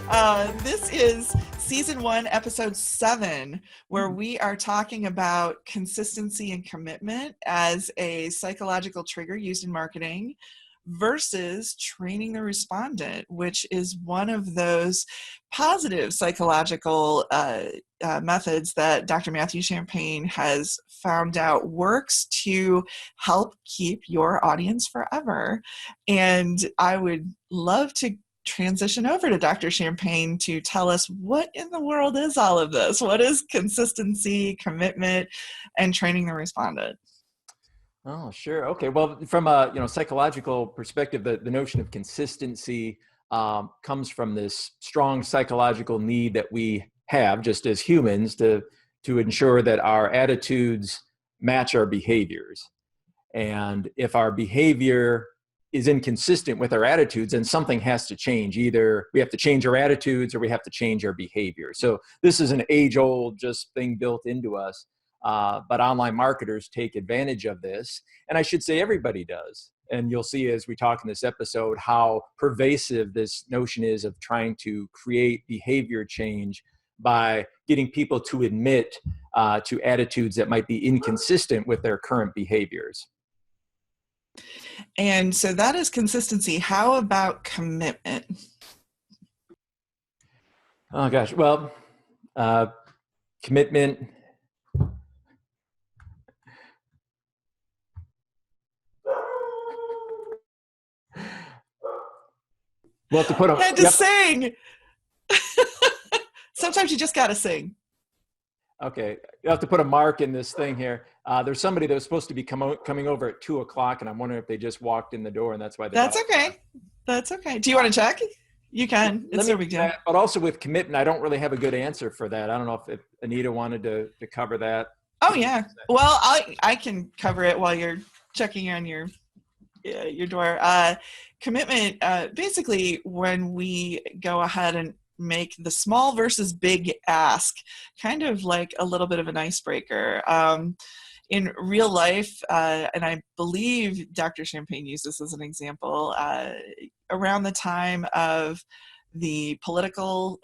This is season 1, episode 7, where we are talking about consistency and commitment as a psychological trigger used in marketing versus training the respondent, which is one of those positive psychological methods that Dr. Matthew Champagne has found out works to help keep your audience forever. And I would love to transition over to Dr. Champagne to tell us what in the world is all of this? What is consistency, commitment, and training the respondent? Oh, sure. Okay. Well, from a psychological perspective, the notion of consistency comes from this strong psychological need that we have just as humans to ensure that our attitudes match our behaviors. And if our behavior is inconsistent with our attitudes, then something has to change. Either we have to change our attitudes or we have to change our behavior. So this is an age-old just thing built into us. But online marketers take advantage of this. And I should say everybody does. And you'll see as we talk in this episode how pervasive this notion is of trying to create behavior change by getting people to admit to attitudes that might be inconsistent with their current behaviors. And so that is consistency. How about commitment? Oh, gosh. Well, commitment. We'll have to put had to sing. Sometimes you just got to sing. Okay. You have to put a mark in this thing here. There's somebody that was supposed to be coming over at 2:00, and I'm wondering if they just walked in the door, and that's why. That's okay. That's okay. Do you want to check? You can. It's no big deal. But also with commitment, I don't really have a good answer for that. I don't know if Anita wanted to cover that. Oh, yeah. Well, I can cover it while you're checking on your door. Commitment, basically, when we go ahead and make the small versus big ask, kind of like a little bit of an icebreaker. In real life, and I believe Dr. Champagne used this as an example, around the time of the political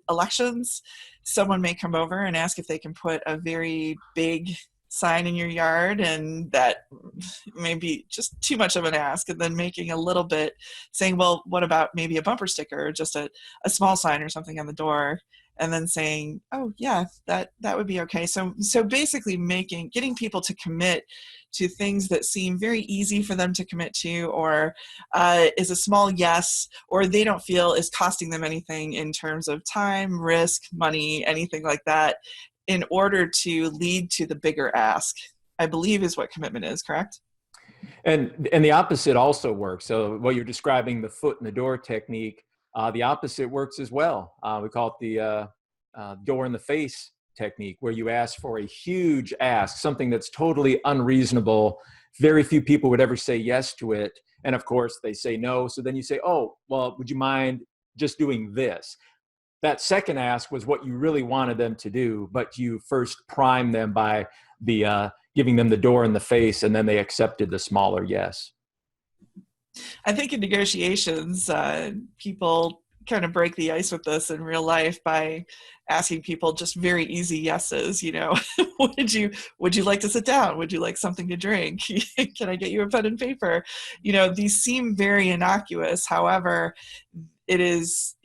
elections, someone may come over and ask if they can put a very big sign in your yard, and that may be just too much of an ask, and then making a little bit, saying, well, what about maybe a bumper sticker or just a small sign or something on the door, and then saying, oh yeah, that would be okay. So basically getting people to commit to things that seem very easy for them to commit to, or is a small yes, or they don't feel is costing them anything in terms of time, risk, money, anything like that, in order to lead to the bigger ask, I believe is what commitment is, correct? And the opposite also works. So what you're describing, the foot in the door technique, the opposite works as well. We call it the door in the face technique, where you ask for a huge ask, something that's totally unreasonable. Very few people would ever say yes to it. And of course they say no. So then you say, oh, well, would you mind just doing this? That second ask was what you really wanted them to do, but you first primed them by giving them the door in the face, and then they accepted the smaller yes. I think in negotiations, people kind of break the ice with this in real life by asking people just very easy yeses. Would you like to sit down? Would you like something to drink? Can I get you a pen and paper? These seem very innocuous. However, it is.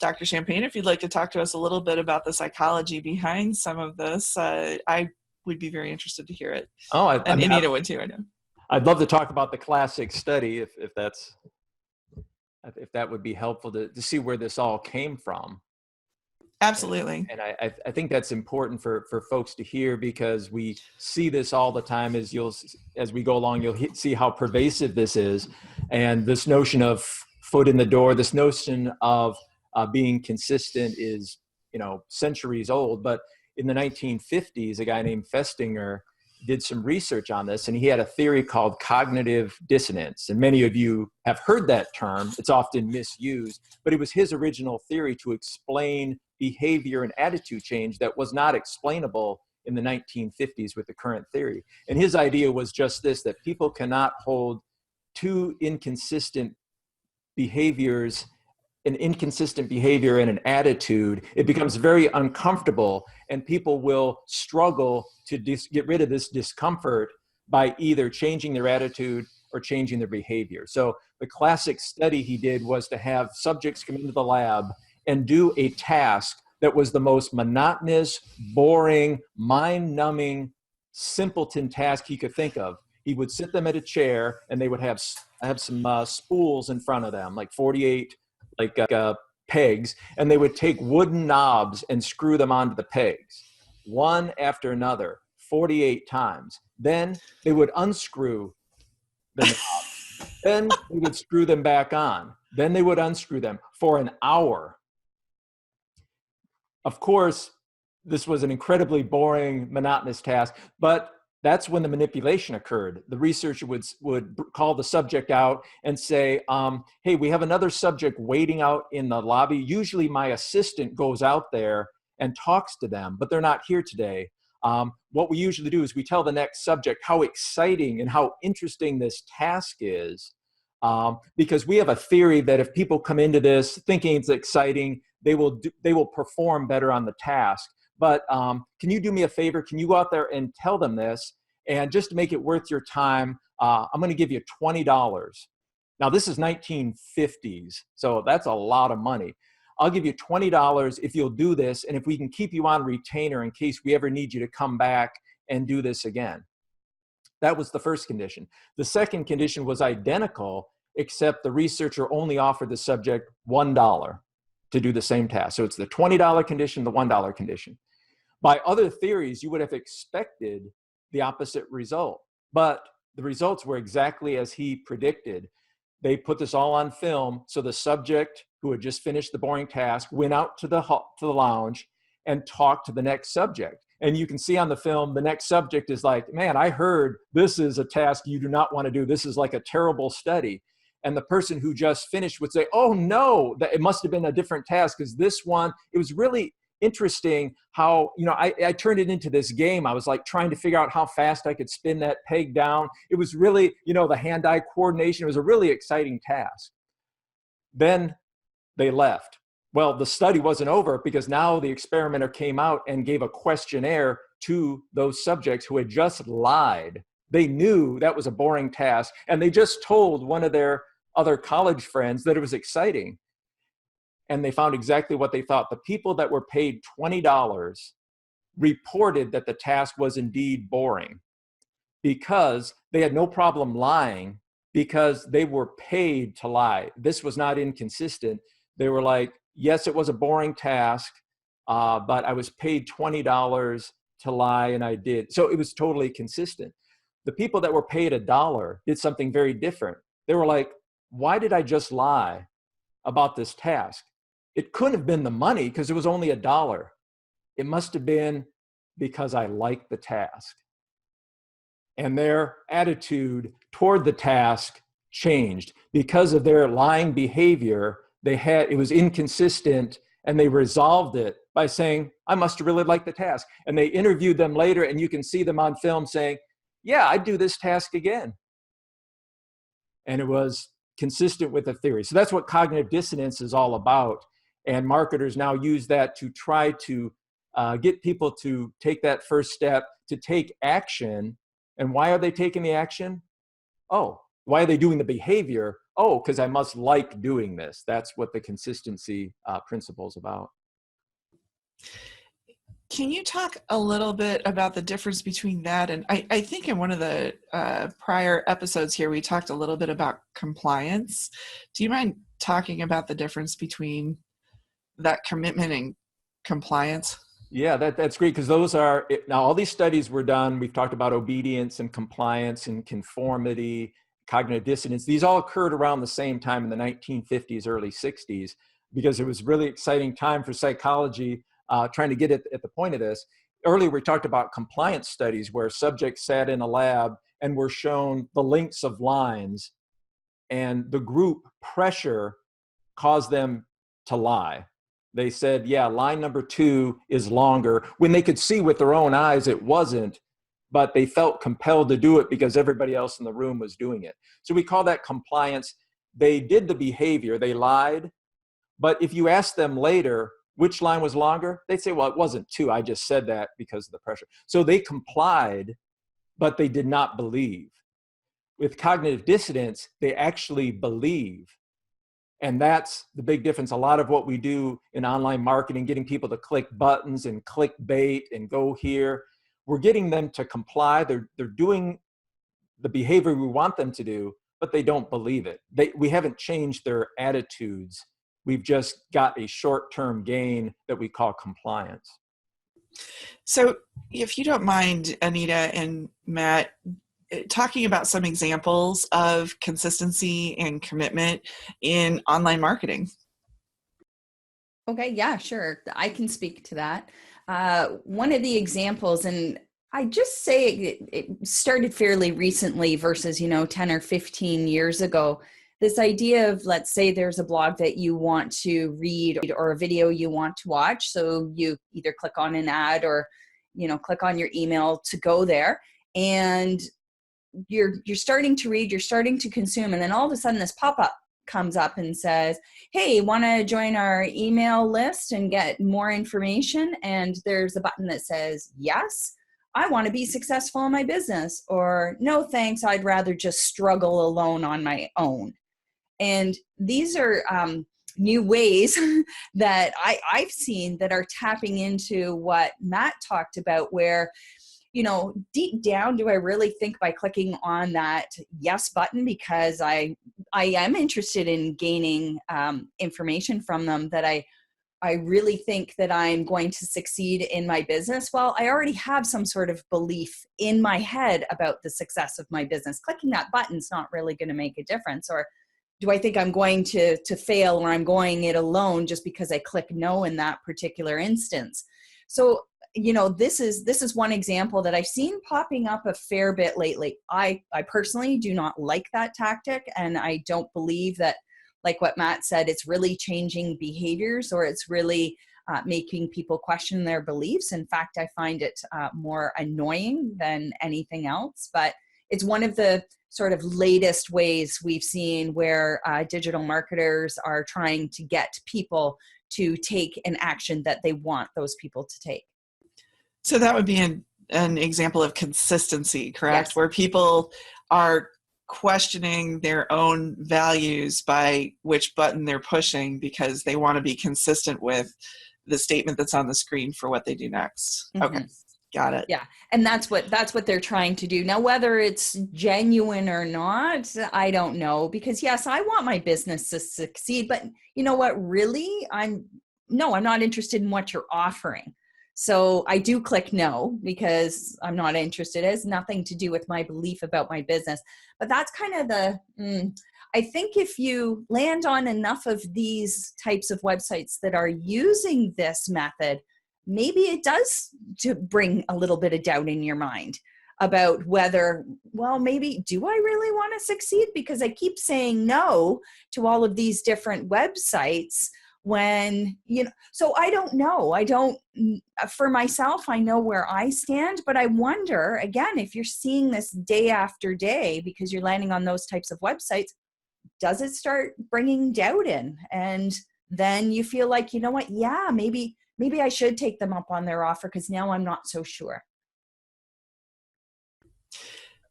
Dr. Champagne, if you'd like to talk to us a little bit about the psychology behind some of this, I would be very interested to hear it. Oh, and Anita would too, I know. I'd love to talk about the classic study if that would be helpful to see where this all came from. Absolutely. And I think that's important for folks to hear, because we see this all the time. As we go along, you'll see how pervasive this is. And this notion of foot in the door, this notion of being consistent is, centuries old. But in the 1950s, a guy named Festinger did some research on this, and he had a theory called cognitive dissonance. And many of you have heard that term. It's often misused, but it was his original theory to explain behavior and attitude change that was not explainable in the 1950s with the current theory. And his idea was just this, that people cannot hold two inconsistent behaviors an inconsistent behavior and an attitude, it becomes very uncomfortable, and people will struggle to get rid of this discomfort by either changing their attitude or changing their behavior. So the classic study he did was to have subjects come into the lab and do a task that was the most monotonous, boring, mind-numbing, simpleton task he could think of. He would sit them at a chair, and they would have some spools in front of them, like 48 pegs, and they would take wooden knobs and screw them onto the pegs, one after another, 48 times. Then they would unscrew the knobs. Then they would screw them back on. Then they would unscrew them for an hour. Of course, this was an incredibly boring, monotonous task, but that's when the manipulation occurred. The researcher would call the subject out and say, hey, we have another subject waiting out in the lobby. Usually my assistant goes out there and talks to them, but they're not here today. What we usually do is we tell the next subject how exciting and how interesting this task is, because we have a theory that if people come into this thinking it's exciting, they will perform better on the task. But can you do me a favor? Can you go out there and tell them this? And just to make it worth your time, I'm going to give you $20. Now, this is 1950s, so that's a lot of money. I'll give you $20 if you'll do this, and if we can keep you on retainer in case we ever need you to come back and do this again. That was the first condition. The second condition was identical, except the researcher only offered the subject $1 to do the same task. So it's the $20 condition, the $1 condition. By other theories, you would have expected the opposite result, but the results were exactly as he predicted. They put this all on film, so the subject who had just finished the boring task went out to the lounge and talked to the next subject. And you can see on the film, the next subject is like, man, I heard this is a task you do not want to do. This is like a terrible study. And the person who just finished would say, oh no, that it must have been a different task, because this one, it was really interesting how, I turned it into this game. I was like trying to figure out how fast I could spin that peg down. It was really, the hand-eye coordination. It was a really exciting task. Then they left. Well, the study wasn't over, because now the experimenter came out and gave a questionnaire to those subjects who had just lied. They knew that was a boring task, and they just told one of their other college friends that it was exciting. And they found exactly what they thought. The people that were paid $20 reported that the task was indeed boring, because they had no problem lying, because they were paid to lie. This was not inconsistent. They were like, yes, it was a boring task, but I was paid $20 to lie, and I did. So it was totally consistent. The people that were paid $1 did something very different. They were like, why did I just lie about this task? It couldn't have been the money, because it was only $1. It must have been because I liked the task. And their attitude toward the task changed because of their lying behavior. It was inconsistent, and they resolved it by saying, I must have really liked the task. And they interviewed them later, and you can see them on film saying, yeah, I'd do this task again. And it was consistent with the theory. So that's what cognitive dissonance is all about. And marketers now use that to try to get people to take that first step, to take action. And why are they taking the action? Oh, why are they doing the behavior? Oh, because I must like doing this. That's what the consistency principle is about. Can you talk a little bit about the difference between that and I think in one of the prior episodes here, we talked a little bit about compliance. Do you mind talking about the difference between that commitment and compliance? Yeah, that's great, because those are, now all these studies were done. We've talked about obedience and compliance and conformity, cognitive dissonance. These all occurred around the same time in the 1950s, early 60s, because it was a really exciting time for psychology trying to get at the point of this. Earlier, we talked about compliance studies where subjects sat in a lab and were shown the lengths of lines, and the group pressure caused them to lie. They said, yeah, line number 2 is longer, when they could see with their own eyes it wasn't, but they felt compelled to do it because everybody else in the room was doing it. So we call that compliance. They did the behavior, they lied, But if you ask them later, which line was longer? They'd say, well, it wasn't 2. I just said that because of the pressure. So they complied, but they did not believe. With cognitive dissonance, they actually believe. And that's the big difference. A lot of what we do in online marketing, getting people to click buttons and click bait and go here, we're getting them to comply. They're doing the behavior we want them to do, but they don't believe it. We haven't changed their attitudes. We've just got a short-term gain that we call compliance. So if you don't mind, Anita and Matt, talking about some examples of consistency and commitment in online marketing. Okay, yeah, sure. I can speak to that. One of the examples, and I just say it started fairly recently versus, 10 or 15 years ago. This idea of, let's say there's a blog that you want to read or a video you want to watch. So you either click on an ad or, click on your email to go there, and you're starting to read, you're starting to consume. And then all of a sudden this pop-up comes up and says, hey, want to join our email list and get more information? And there's a button that says, yes, I want to be successful in my business, or no, thanks, I'd rather just struggle alone on my own. And these are new ways that I've seen that are tapping into what Matt talked about, where, deep down, do I really think by clicking on that yes button because I am interested in gaining information from them, that I really think that I'm going to succeed in my business? Well, I already have some sort of belief in my head about the success of my business. Clicking that button's not really going to make a difference. Or do I think I'm going to fail, or I'm going it alone just because I click no in that particular instance? So, this is one example that I've seen popping up a fair bit lately. I personally do not like that tactic, and I don't believe that, like what Matt said, it's really changing behaviors, or it's really making people question their beliefs. In fact, I find it more annoying than anything else. But it's one of the sort of latest ways we've seen where digital marketers are trying to get people to take an action that they want those people to take. So that would be an example of consistency, correct? Yes. Where people are questioning their own values by which button they're pushing because they want to be consistent with the statement that's on the screen for what they do next. Mm-hmm. Okay. Got it. Yeah. And that's what they're trying to do. Now, whether it's genuine or not, I don't know, because yes, I want my business to succeed, but you know what, really, I'm not interested in what you're offering. So I do click no because I'm not interested. It has nothing to do with my belief about my business. But that's kind of I think if you land on enough of these types of websites that are using this method, maybe it does to bring a little bit of doubt in your mind about whether, well, maybe do I really want to succeed? Because I keep saying no to all of these different websites when, so I don't know. For myself, I know where I stand, but I wonder, again, if you're seeing this day after day because you're landing on those types of websites, does it start bringing doubt in? And then you feel like, you know what? Yeah, maybe I should take them up on their offer because now I'm not so sure.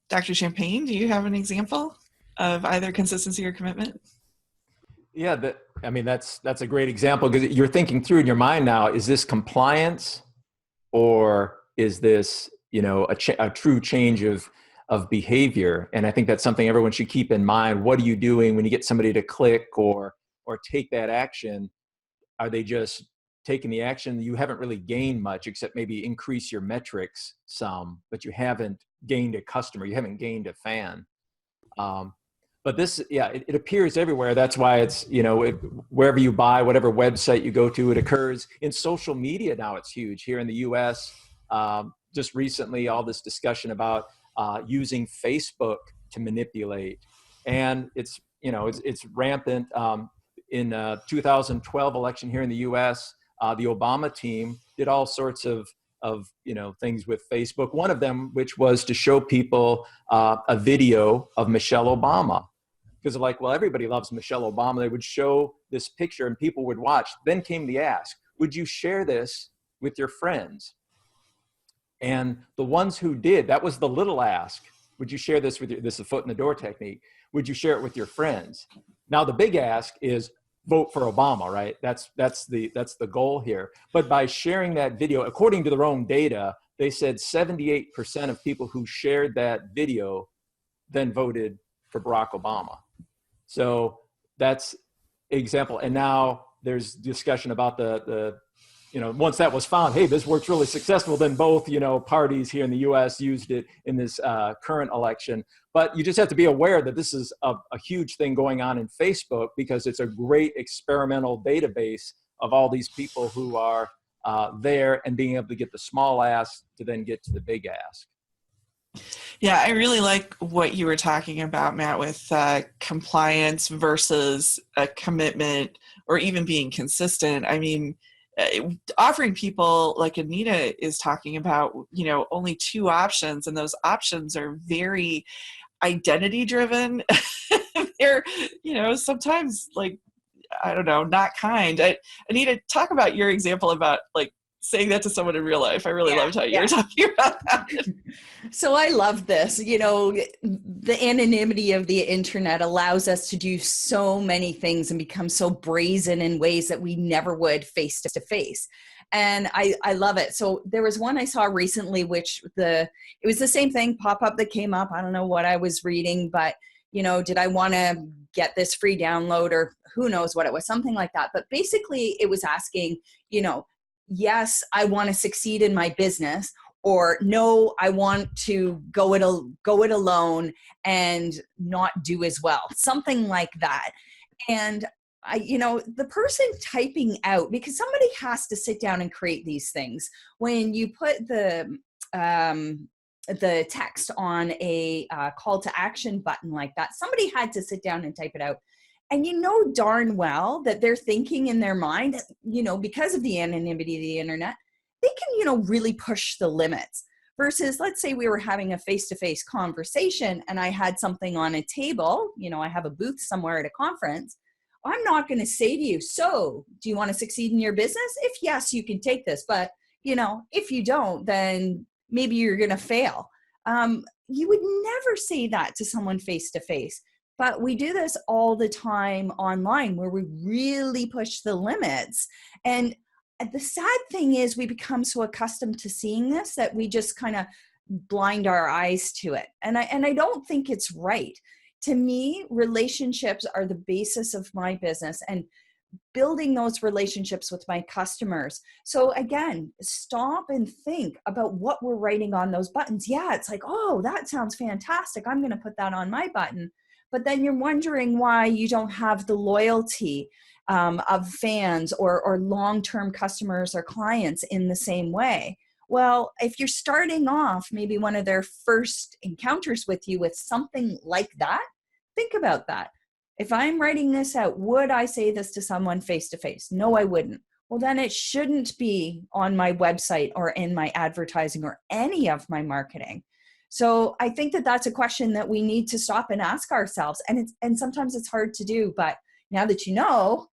Dr. Champagne, do you have an example of either consistency or commitment? Yeah, that's a great example because you're thinking through in your mind now, is this compliance or is this, a true change of behavior? And I think that's something everyone should keep in mind. What are you doing when you get somebody to click or take that action? Are they just taking the action? You haven't really gained much except maybe increase your metrics some, but you haven't gained a customer. You haven't gained a fan. But this, it appears everywhere. That's why it's, wherever you buy, whatever website you go to, it occurs. In social media now, it's huge. Here in the US, just recently, all this discussion about using Facebook to manipulate. And it's rampant. In 2012 election here in the US, the Obama team did all sorts of things with Facebook. One of them, which was to show people a video of Michelle Obama, because they're like, well, everybody loves Michelle Obama. They would show this picture and people would watch. Then came the ask, would you share this with your friends? And the ones who did, that was the little ask. Would you share this with your, this is a foot in the door technique. Would you share it with your friends? Now the big ask is vote for Obama, right? That's the goal here. But by sharing that video, according to their own data, they said 78% of people who shared that video then voted for Barack Obama. So that's an example. And now there's discussion about the once that was found, hey, this works really successful, then both, parties here in the US used it in this current election. But you just have to be aware that this is a huge thing going on in Facebook, because it's a great experimental database of all these people who are there, and being able to get the small ask to then get to the big ask. Yeah, I really like what you were talking about, Matt, with compliance versus a commitment, or even being consistent. I mean, offering people, like Anita is talking about, only 2 options, and those options are very identity driven. They're, sometimes, like, I don't know, not kind. Anita, talk about your example about like saying that to someone in real life. I really loved how you were talking about that. So I love this. The anonymity of the internet allows us to do so many things and become so brazen in ways that we never would face to face. And I love it. So there was one I saw recently, which it was the same thing, pop-up that came up. I don't know what I was reading, but did I want to get this free download, or who knows what it was, something like that. But basically it was asking, yes, I want to succeed in my business, or no, I want to go it alone and not do as well, something like that. And the person typing out, because somebody has to sit down and create these things. When you put the text on a call to action button like that, somebody had to sit down and type it out. And darn well that they're thinking in their mind, because of the anonymity of the internet, they can, really push the limits. Versus, let's say we were having a face-to-face conversation and I had something on a table, I have a booth somewhere at a conference. I'm not going to say to you, so do you want to succeed in your business? If yes, you can take this. But, if you don't, then maybe you're going to fail. You would never say that to someone face-to-face. But we do this all the time online, where we really push the limits. And the sad thing is we become so accustomed to seeing this that we just kind of blind our eyes to it. And I don't think it's right. To me, relationships are the basis of my business, and building those relationships with my customers. So again, stop and think about what we're writing on those buttons. Yeah, it's like, oh, that sounds fantastic. I'm going to put that on my button. But then you're wondering why you don't have the loyalty of fans or long-term customers or clients in the same way. Well, if you're starting off maybe one of their first encounters with you with something like that, think about that. If I'm writing this out, would I say this to someone face-to-face? No, I wouldn't. Well, then it shouldn't be on my website or in my advertising or any of my marketing. So I think that that's a question that we need to stop and ask ourselves. And sometimes it's hard to do, but now that you know,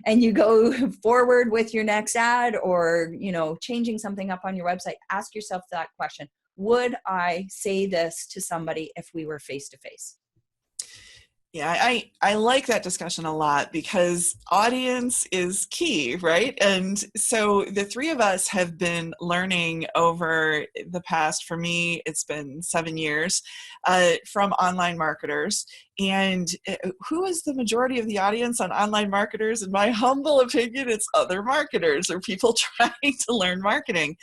and you go forward with your next ad, or, changing something up on your website, ask yourself that question. Would I say this to somebody if we were face to face? Yeah, I like that discussion a lot, because audience is key, right? And so the 3 of us have been learning over the past, for me, it's been 7 years, from online marketers. And who is the majority of the audience on online marketers? In my humble opinion, it's other marketers or people trying to learn marketing.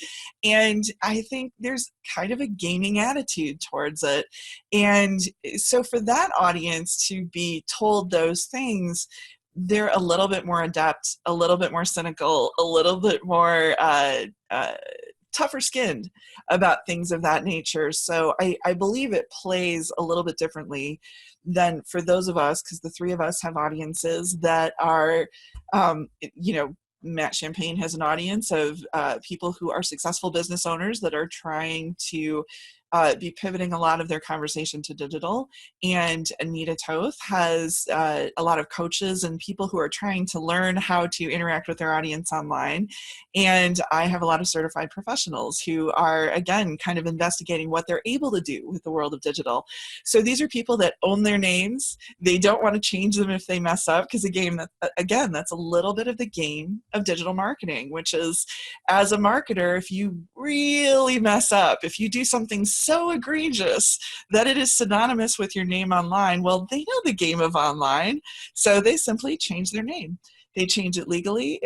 And I think there's kind of a gaming attitude towards it. And so for that audience to be told those things, they're a little bit more adept, a little bit more cynical, a little bit more tougher skinned about things of that nature. So I believe it plays a little bit differently than for those of us, because the 3 of us have audiences that are, Matt Champagne has an audience of people who are successful business owners that are trying to be pivoting a lot of their conversation to digital. And Anita Toth has a lot of coaches and people who are trying to learn how to interact with their audience online. And I have a lot of certified professionals who are, again, kind of investigating what they're able to do with the world of digital. So these are people that own their names. They don't want to change them if they mess up, because again, that's a little bit of the game of digital marketing, which is, as a marketer, if you really mess up, if you do something so egregious that it is synonymous with your name online, well, they know the game of online, so they simply change their name. They change it legally.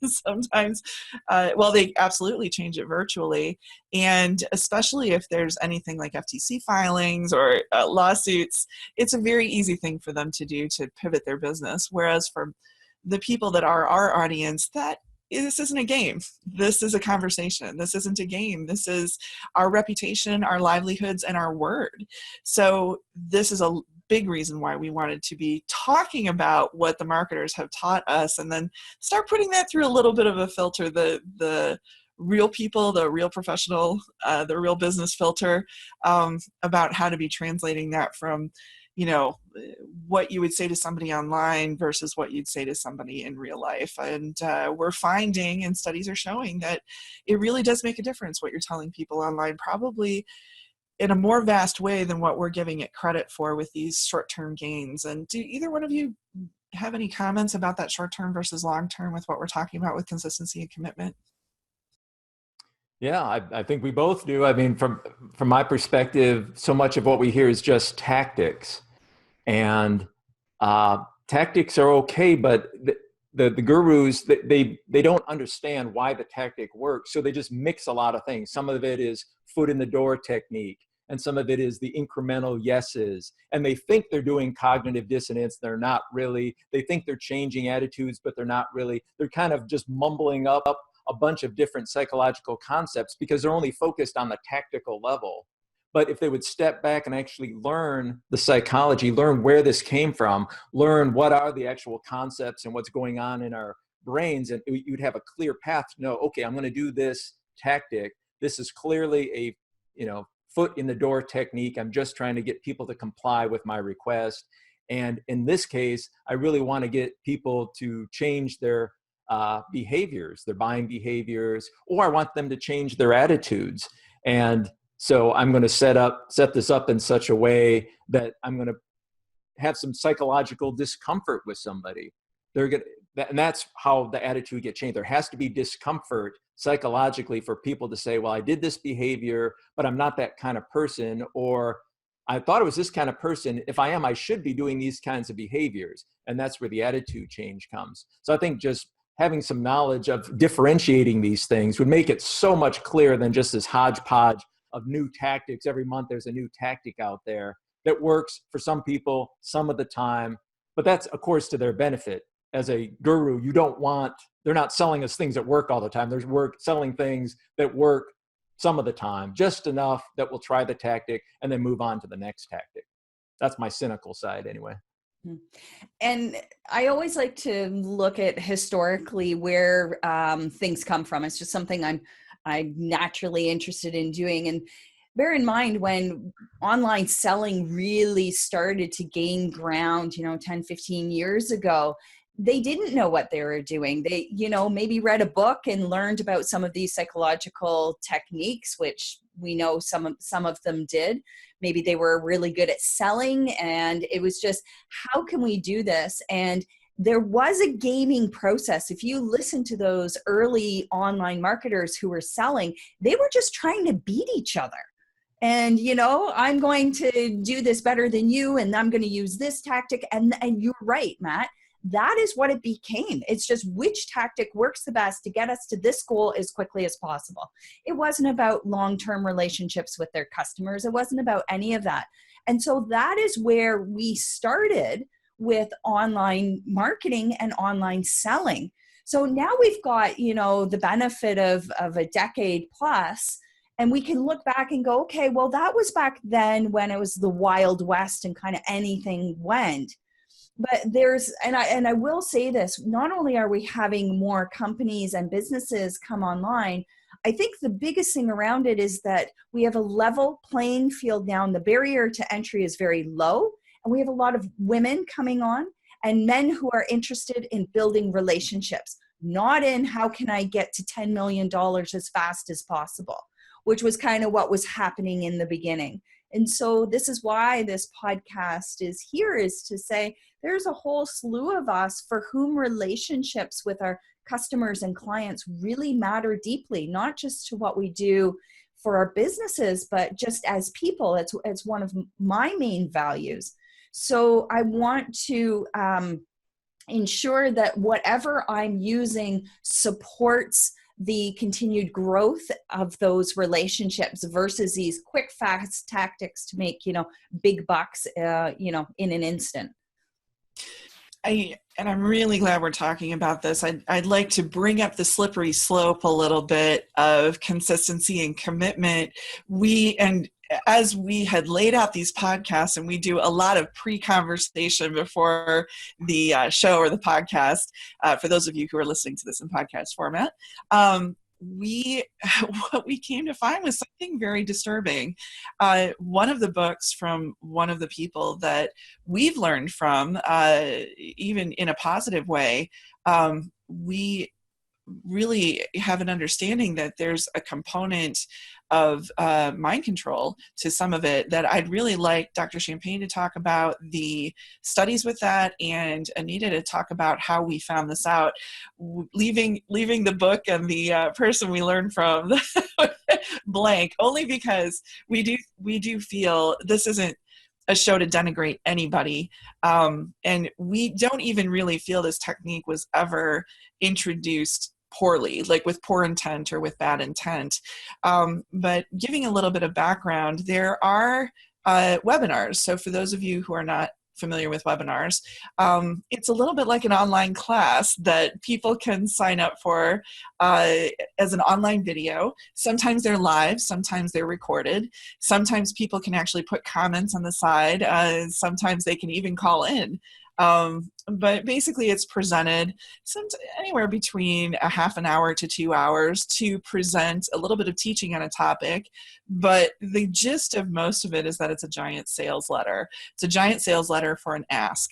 Sometimes, they absolutely change it virtually. And especially if there's anything like FTC filings or lawsuits, it's a very easy thing for them to do to pivot their business. Whereas for the people that are our audience, this isn't a game. This is a conversation. This isn't a game. This is our reputation, our livelihoods, and our word. So this is a big reason why we wanted to be talking about what the marketers have taught us, and then start putting that through a little bit of a filter, the real people, the real professional, the real business filter, about how to be translating that from, what you would say to somebody online versus what you'd say to somebody in real life. And we're finding, and studies are showing, that it really does make a difference what you're telling people online, probably in a more vast way than what we're giving it credit for with these short-term gains. And do either one of you have any comments about that short-term versus long-term with what we're talking about with consistency and commitment? Yeah, I think we both do. I mean, from my perspective, so much of what we hear is just tactics. And tactics are okay, but the gurus, they don't understand why the tactic works. So they just mix a lot of things. Some of it is foot in the door technique, and some of it is the incremental yeses. And they think they're doing cognitive dissonance. They're not really. They think they're changing attitudes, but they're not really. They're kind of just mumbling up a bunch of different psychological concepts because they're only focused on the tactical level. But if they would step back and actually learn the psychology, learn where this came from, learn what are the actual concepts and what's going on in our brains, and you'd have a clear path to know, okay, I'm going to do this tactic. This is clearly a, foot in the door technique. I'm just trying to get people to comply with my request. And in this case, I really want to get people to change their behaviors, their buying behaviors, or I want them to change their attitudes. And so I'm going to set this up in such a way that I'm going to have some psychological discomfort with somebody. And that's how the attitude gets changed. There has to be discomfort psychologically for people to say, well, I did this behavior, but I'm not that kind of person, or I thought it was this kind of person. If I am, I should be doing these kinds of behaviors. And that's where the attitude change comes. So I think just having some knowledge of differentiating these things would make it so much clearer than just this hodgepodge of new tactics. Every month there's a new tactic out there that works for some people some of the time, but that's of course to their benefit. As a guru, they're not selling us things that work all the time. There's selling things that work some of the time, just enough that we'll try the tactic and then move on to the next tactic. That's my cynical side anyway. And I always like to look at historically where things come from. It's just something I'm naturally interested in doing. And bear in mind, when online selling really started to gain ground, 10, 15 years ago, they didn't know what they were doing. They, maybe read a book and learned about some of these psychological techniques, which we know some of them did. Maybe they were really good at selling, and it was just, how can we do this? And there was a gaming process. If you listen to those early online marketers who were selling, they were just trying to beat each other. And, I'm going to do this better than you, and I'm going to use this tactic. And you're right, Matt. That is what it became. It's just which tactic works the best to get us to this goal as quickly as possible. It wasn't about long-term relationships with their customers. It wasn't about any of that. And so that is where we started with online marketing and online selling. So now we've got, the benefit of a decade plus, and we can look back and go, okay, well, that was back then when it was the Wild West and kind of anything went. But and I will say this, not only are we having more companies and businesses come online, I think the biggest thing around it is that we have a level playing field now, and the barrier to entry is very low. And we have a lot of women coming on and men who are interested in building relationships, not in how can I get to $10 million as fast as possible, which was kind of what was happening in the beginning. And so this is why this podcast is here, is to say there's a whole slew of us for whom relationships with our customers and clients really matter deeply, not just to what we do for our businesses, but just as people. It's one of my main values. So I want to ensure that whatever I'm using supports the continued growth of those relationships versus these quick, fast tactics to make, big bucks, in an instant. And I'm really glad we're talking about this. I'd like to bring up the slippery slope a little bit of consistency and commitment. As we had laid out these podcasts, and we do a lot of pre-conversation before the show or the podcast, for those of you who are listening to this in podcast format, what we came to find was something very disturbing. One of the books from one of the people that we've learned from, even in a positive way, we really have an understanding that there's a component of mind control to some of it that I'd really like Dr. Champagne to talk about the studies with that, and Anita to talk about how we found this out, leaving the book and the person we learned from blank, only because we do feel this isn't a show to denigrate anybody, and we don't even really feel this technique was ever introduced poorly, like with poor intent or with bad intent. But giving a little bit of background, there are webinars. So for those of you who are not familiar with webinars, it's a little bit like an online class that people can sign up for as an online video. Sometimes they're live, sometimes they're recorded. Sometimes people can actually put comments on the side. Sometimes they can even call in. But basically it's presented anywhere between a half an hour to 2 hours to present a little bit of teaching on a topic. But the gist of most of it is that it's a giant sales letter. It's a giant sales letter for an ask.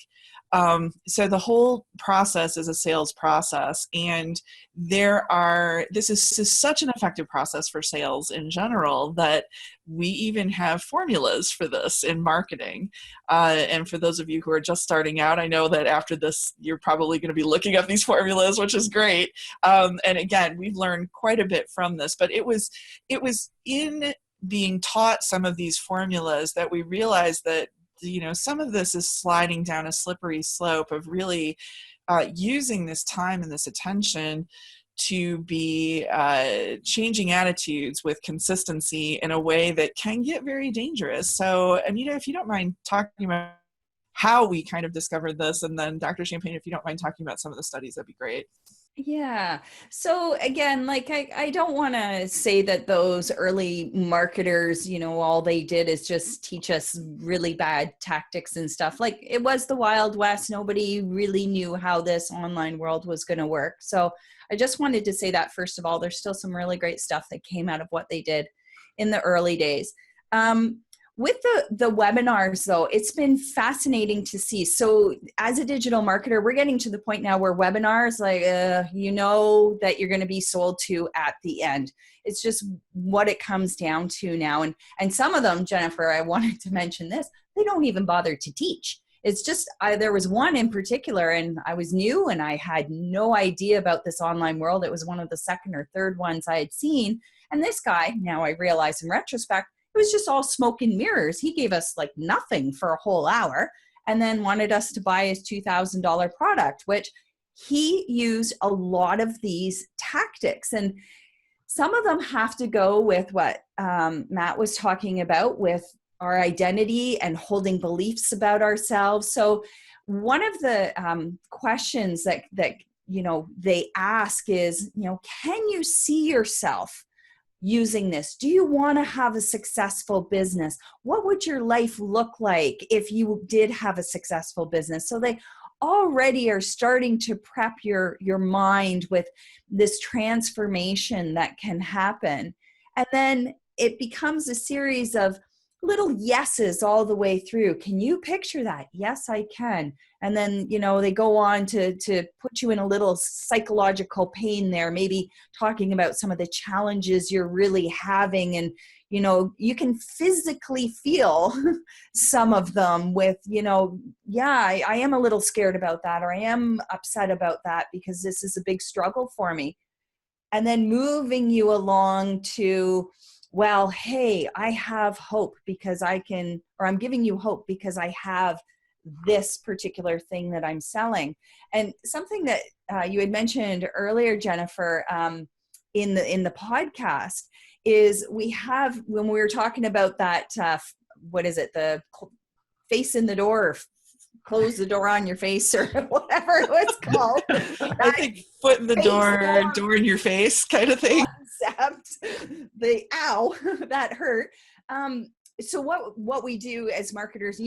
So the whole process is a sales process, and this is such an effective process for sales in general that we even have formulas for this in marketing. And for those of you who are just starting out, I know that after this, you're probably going to be looking up these formulas, which is great. And again, we've learned quite a bit from this, but it was in being taught some of these formulas that we realized that some of this is sliding down a slippery slope of really using this time and this attention to be changing attitudes with consistency in a way that can get very dangerous. So, Anita, if you don't mind talking about how we kind of discovered this, and then Dr. Champagne, if you don't mind talking about some of the studies, that'd be great. Yeah. So again, like I don't want to say that those early marketers, all they did is just teach us really bad tactics and stuff. Like, it was the Wild West. Nobody really knew how this online world was going to work. So I just wanted to say that, first of all, there's still some really great stuff that came out of what they did in the early days. With the webinars, though, it's been fascinating to see. So as a digital marketer, we're getting to the point now where webinars, like, that you're going to be sold to at the end. It's just what it comes down to now. And some of them, Jennifer, I wanted to mention this, they don't even bother to teach. It's just, there was one in particular, and I was new and I had no idea about this online world. It was one of the second or third ones I had seen. And this guy, now I realize in retrospect, it was just all smoke and mirrors. He gave us like nothing for a whole hour and then wanted us to buy his $2,000 product, which he used a lot of these tactics. And some of them have to go with what Matt was talking about with our identity and holding beliefs about ourselves. So one of the questions that they ask is, can you see yourself using this? Do you want to have a successful business? What would your life look like if you did have a successful business? So they already are starting to prep your mind with this transformation that can happen. And then it becomes a series of little yeses all the way through. Can you picture that? Yes, I can. And then, they go on to put you in a little psychological pain there, maybe talking about some of the challenges you're really having. And, you can physically feel some of them with, I am a little scared about that, or I am upset about that because this is a big struggle for me. And then moving you along to, well, hey, I have hope because I can, or I'm giving you hope because I have this particular thing that I'm selling. And something that you had mentioned earlier, Jennifer, in the podcast, is we have, when we were talking about that, what is it, the face in the door, or close the door on your face, or whatever it was called. I think foot in the door in your face kind of thing. Concept. The ow, that hurt. So what we do as marketers,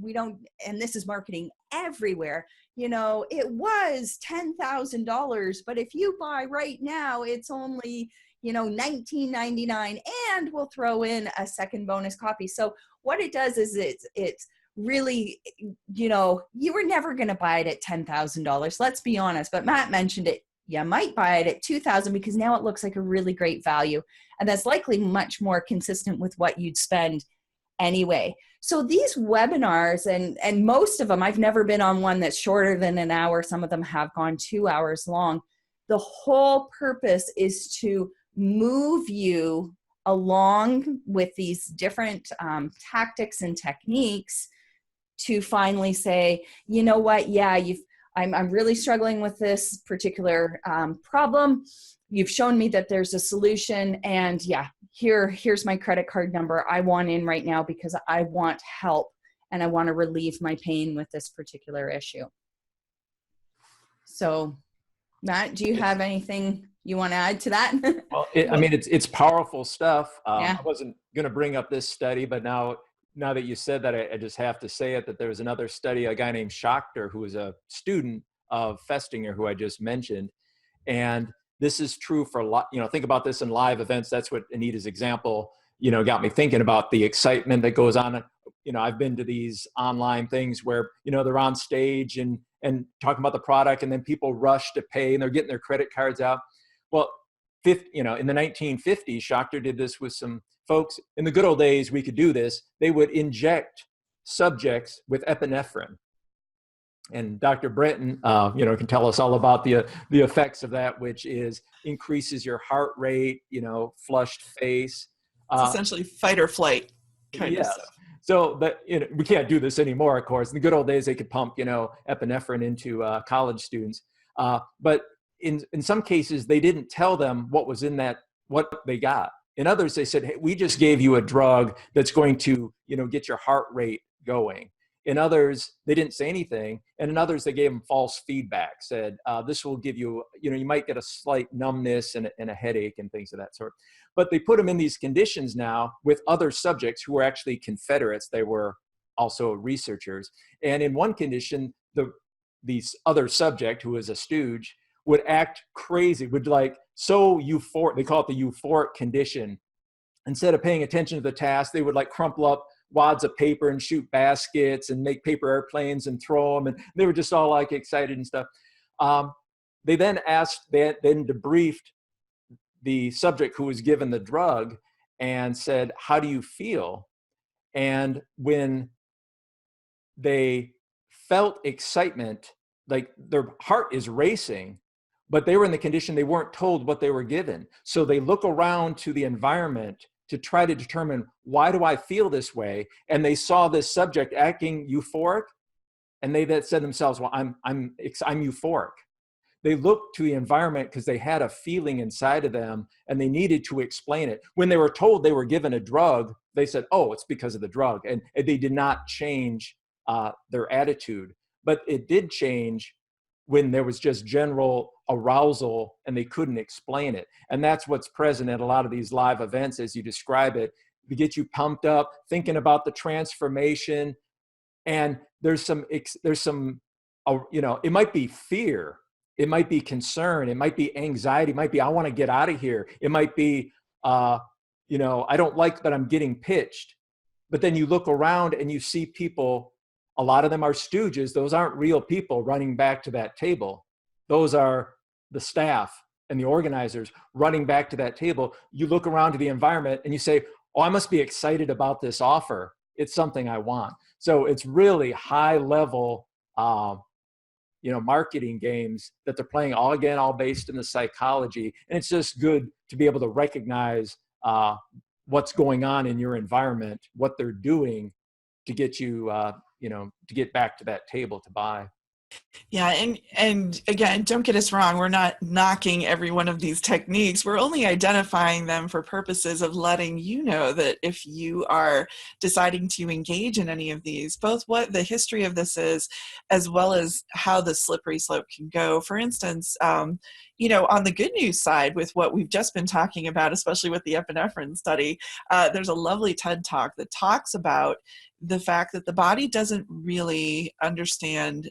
we don't, and this is marketing everywhere, it was $10,000, but if you buy right now, it's only, $19.99, and we'll throw in a second bonus copy. So what it does is it's really, you were never going to buy it at $10,000. Let's be honest. But Matt mentioned it. You might buy it at $2,000 because now it looks like a really great value. And that's likely much more consistent with what you'd spend anyway. So these webinars, and most of them, I've never been on one that's shorter than an hour. Some of them have gone 2 hours long. The whole purpose is to move you along with these different tactics and techniques to finally say, you know what, yeah, I'm really struggling with this particular problem. You've shown me that there's a solution, and yeah, here's my credit card number. I want in right now because I want help and I want to relieve my pain with this particular issue. So, Matt, do you have anything you want to add to that? Well, it's powerful stuff. Yeah. I wasn't going to bring up this study, but now that you said that, I just have to say it, that there was another study, a guy named Schachter, who was a student of Festinger, who I just mentioned. And this is true for a lot, think about this in live events. That's what Anita's example, got me thinking about the excitement that goes on. I've been to these online things where, they're on stage and talking about the product, and then people rush to pay and they're getting their credit cards out. Well, in the 1950s, Schachter did this with some folks. In the good old days, we could do this. They would inject subjects with epinephrine. And Dr. Brenton, can tell us all about the effects of that, which is increases your heart rate, flushed face. It's essentially fight or flight kind of stuff. So we can't do this anymore, of course. In the good old days, they could pump, epinephrine into college students. But in some cases, they didn't tell them what was in that, what they got. In others, they said, hey, we just gave you a drug that's going to, get your heart rate going. In others, they didn't say anything. And in others, they gave them false feedback, said, this will give you, you might get a slight numbness and a headache and things of that sort. But they put them in these conditions now with other subjects who were actually Confederates. They were also researchers. And in one condition, the other subject, who was a stooge, would act crazy, would so euphoric, they call it the euphoric condition. Instead of paying attention to the task, they would crumple up wads of paper and shoot baskets and make paper airplanes and throw them. And they were just all excited and stuff. They then debriefed the subject who was given the drug and said, how do you feel? And when they felt excitement, their heart is racing, but they were in the condition they weren't told what they were given. So they look around to the environment to try to determine, why do I feel this way? And they saw this subject acting euphoric, and they then said to themselves, well, I'm euphoric. They looked to the environment because they had a feeling inside of them and they needed to explain it. When they were told they were given a drug, they said, oh, it's because of the drug. And they did not change their attitude, but it did change when there was just general arousal and they couldn't explain it. And that's what's present at a lot of these live events as you describe it, to get you pumped up, thinking about the transformation. And there's some it might be fear. It might be concern. It might be anxiety. It might be, I want to get out of here. It might be, I don't like that I'm getting pitched. But then you look around and you see people, a lot of them are stooges. Those aren't real people running back to that table. Those are the staff and the organizers running back to that table. You look around to the environment and you say, oh, I must be excited about this offer. It's something I want. So it's really high level, marketing games that they're playing, all based in the psychology. And it's just good to be able to recognize what's going on in your environment, what they're doing to get you, to get back to that table to buy. Yeah, and again, don't get us wrong. We're not knocking every one of these techniques. We're only identifying them for purposes of letting you know that if you are deciding to engage in any of these, both what the history of this is, as well as how the slippery slope can go. For instance, on the good news side with what we've just been talking about, especially with the epinephrine study, there's a lovely TED Talk that talks about the fact that the body doesn't really understand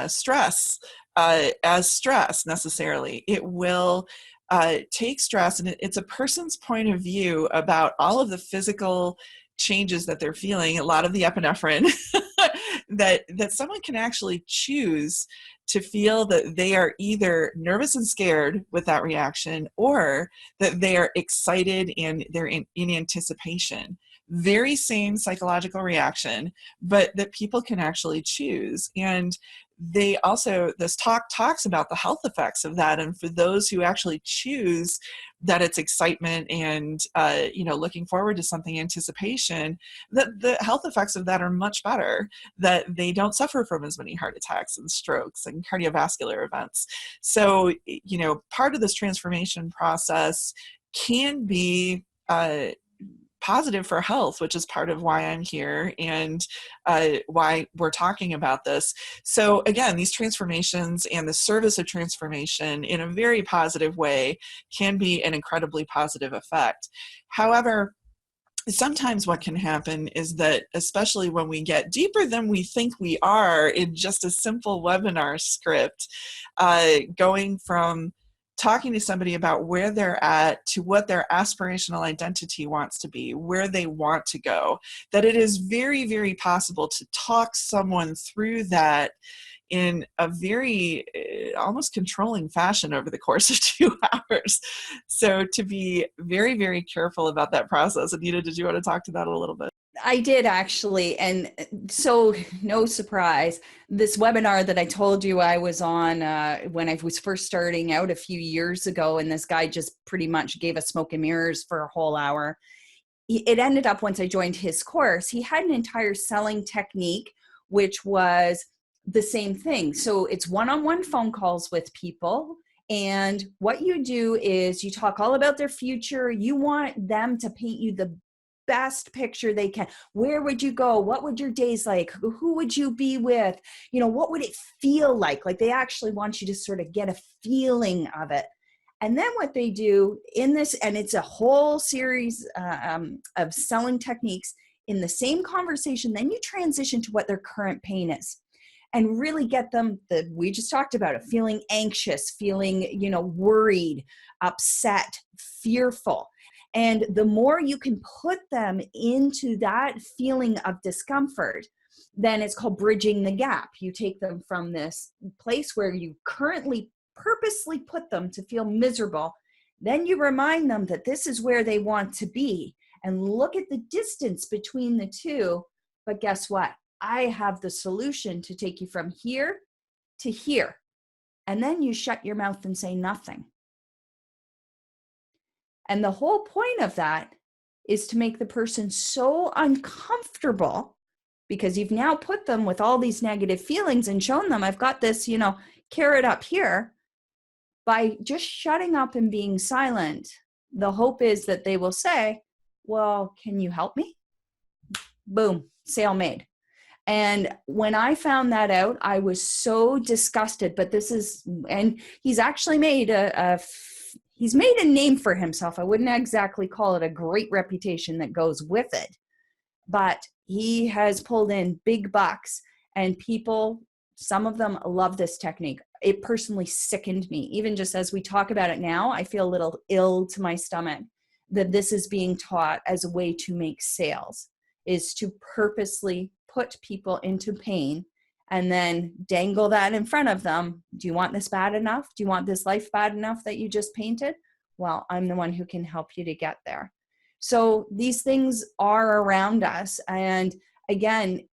stress as stress necessarily. It will take stress, and it's a person's point of view about all of the physical changes that they're feeling, a lot of the epinephrine, that someone can actually choose to feel that they are either nervous and scared with that reaction, or that they are excited and they're in anticipation. Very same psychological reaction, but that people can actually choose. And this talk talks about the health effects of that. And for those who actually choose that it's excitement and, looking forward to something, anticipation, that the health effects of that are much better, that they don't suffer from as many heart attacks and strokes and cardiovascular events. So, part of this transformation process can be, positive for health, which is part of why I'm here and why we're talking about this. So again, these transformations and the service of transformation in a very positive way can be an incredibly positive effect. However, sometimes what can happen is that, especially when we get deeper than we think we are in just a simple webinar script, going from talking to somebody about where they're at to what their aspirational identity wants to be, where they want to go, that it is very, very possible to talk someone through that in a very almost controlling fashion over the course of 2 hours. So to be very, very careful about that process. Anita, did you want to talk to that a little bit? I did actually. And so no surprise, this webinar that I told you I was on when I was first starting out a few years ago, and this guy just pretty much gave us smoke and mirrors for a whole hour. It ended up, once I joined his course, he had an entire selling technique, which was the same thing. So it's one-on-one phone calls with people. And what you do is you talk all about their future. You want them to paint you the best picture they can. Where would you go? What would your days like? Who would you be with? What would it feel like? Like, they actually want you to sort of get a feeling of it. And then what they do in this, and it's a whole series of selling techniques in the same conversation, then you transition to what their current pain is and really get them, we just talked about it, feeling anxious, feeling, worried, upset, fearful. And the more you can put them into that feeling of discomfort, then it's called bridging the gap. You take them from this place where you currently purposely put them to feel miserable. Then you remind them that this is where they want to be, and look at the distance between the two. But guess what? I have the solution to take you from here to here. And then you shut your mouth and say nothing. And the whole point of that is to make the person so uncomfortable, because you've now put them with all these negative feelings and shown them, I've got this, carrot up here. By just shutting up and being silent, the hope is that they will say, well, can you help me? Boom, sale made. And when I found that out, I was so disgusted. But and he's actually made he's made a name for himself. I wouldn't exactly call it a great reputation that goes with it, but he has pulled in big bucks, and people Some of them love this technique. It personally sickened me. Even just as we talk about it now, I feel a little ill to my stomach that this is being taught as a way to make sales, is to purposely put people into pain and then dangle that in front of them. Do you want this bad enough? Do you want this life bad enough that you just painted? Well, I'm the one who can help you to get there. So these things are around us. And again,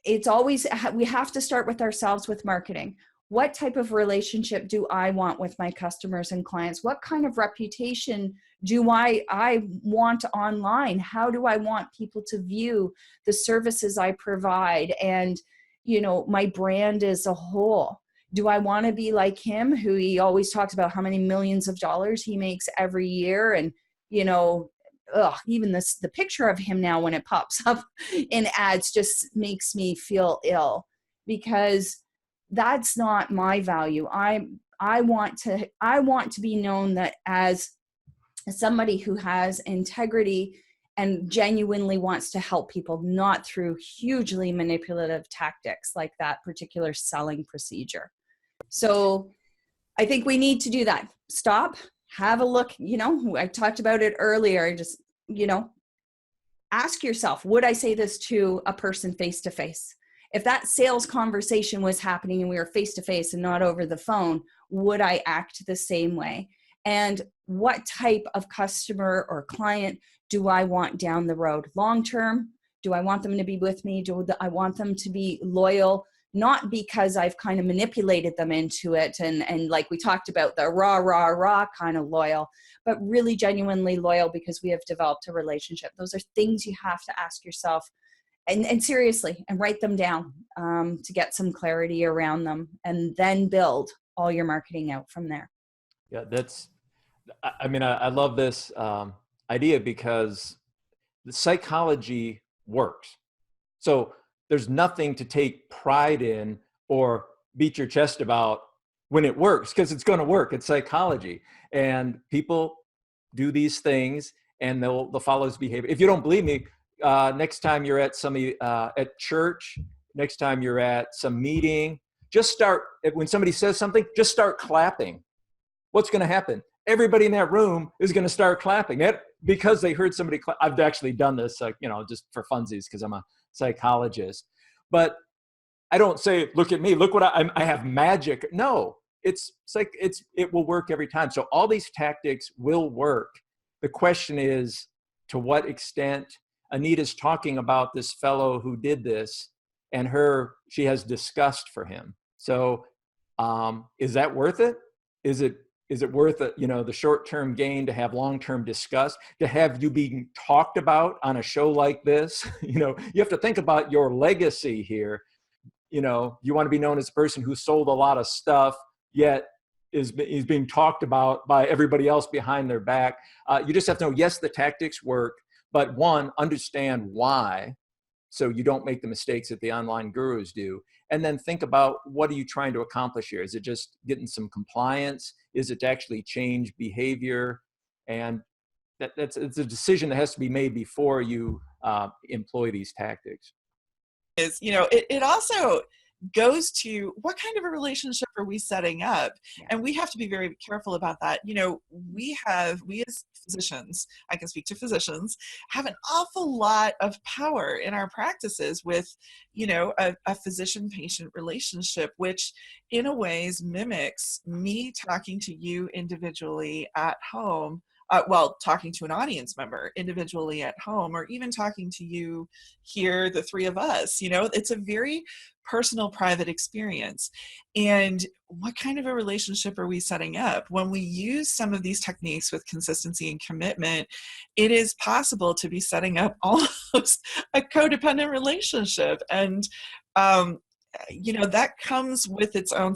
it's always, we have to start with ourselves with marketing. What type of relationship do I want with my customers and clients? What kind of reputation do I want online? How do I want people to view the services I provide and, you know, my brand as a whole? Do I want to be like him, who he always talks about how many millions of dollars he makes every year? And, you know, even the picture of him now when it pops up in ads just makes me feel ill, because that's not my value. I want to be known that as somebody who has integrity and genuinely wants to help people, not through hugely manipulative tactics like that particular selling procedure. So I think we need to do that. Stop, have a look. You know, I talked about it earlier. Just, you know, ask yourself, would I say this to a person face to face? If that sales conversation was happening and we were face to face and not over the phone, would I act the same way? And what type of customer or client do I want down the road? Long term, do I want them to be with me? Do I want them to be loyal? Not because I've kind of manipulated them into it and like we talked about, the rah kind of loyal, but really genuinely loyal because we have developed a relationship. Those are things you have to ask yourself and seriously, and write them down to get some clarity around them, and then build all your marketing out from there. Yeah, I love this idea because the psychology works. So there's nothing to take pride in or beat your chest about when it works, because it's going to work. It's psychology, and people do these things and they'll follow this behavior. If you don't believe me, next time you're at at church, next time you're at some meeting, just start, when somebody says something, just start clapping. What's going to happen? Everybody in that room is going to start clapping because they heard somebody clap. I've actually done this, just for funsies, because I'm a psychologist. But I don't say, look at me, look what I have magic. No, it will work every time. So all these tactics will work. The question is, to what extent? Anita's talking about this fellow who did this, and she has disgust for him. So is that worth it? Is it worth it, the short-term gain to have long-term disgust, to have you being talked about on a show like this? You have to think about your legacy here. You want to be known as a person who sold a lot of stuff, yet is being talked about by everybody else behind their back. You just have to know, yes, the tactics work, but one, understand why, so you don't make the mistakes that the online gurus do. And then think about, what are you trying to accomplish here? Is it just getting some compliance? Is it to actually change behavior? And it's a decision that has to be made before you employ these tactics. It also goes to, what kind of a relationship are we setting up? Yeah. And we have to be very careful about that. We as physicians, I can speak to physicians, have an awful lot of power in our practices with, a physician-patient relationship, which in a ways mimics me talking to you individually at home. Talking to an audience member individually at home, or even talking to you here, the three of us, it's a very personal, private experience. And what kind of a relationship are we setting up? When we use some of these techniques with consistency and commitment, it is possible to be setting up almost a codependent relationship. And, that comes with its own,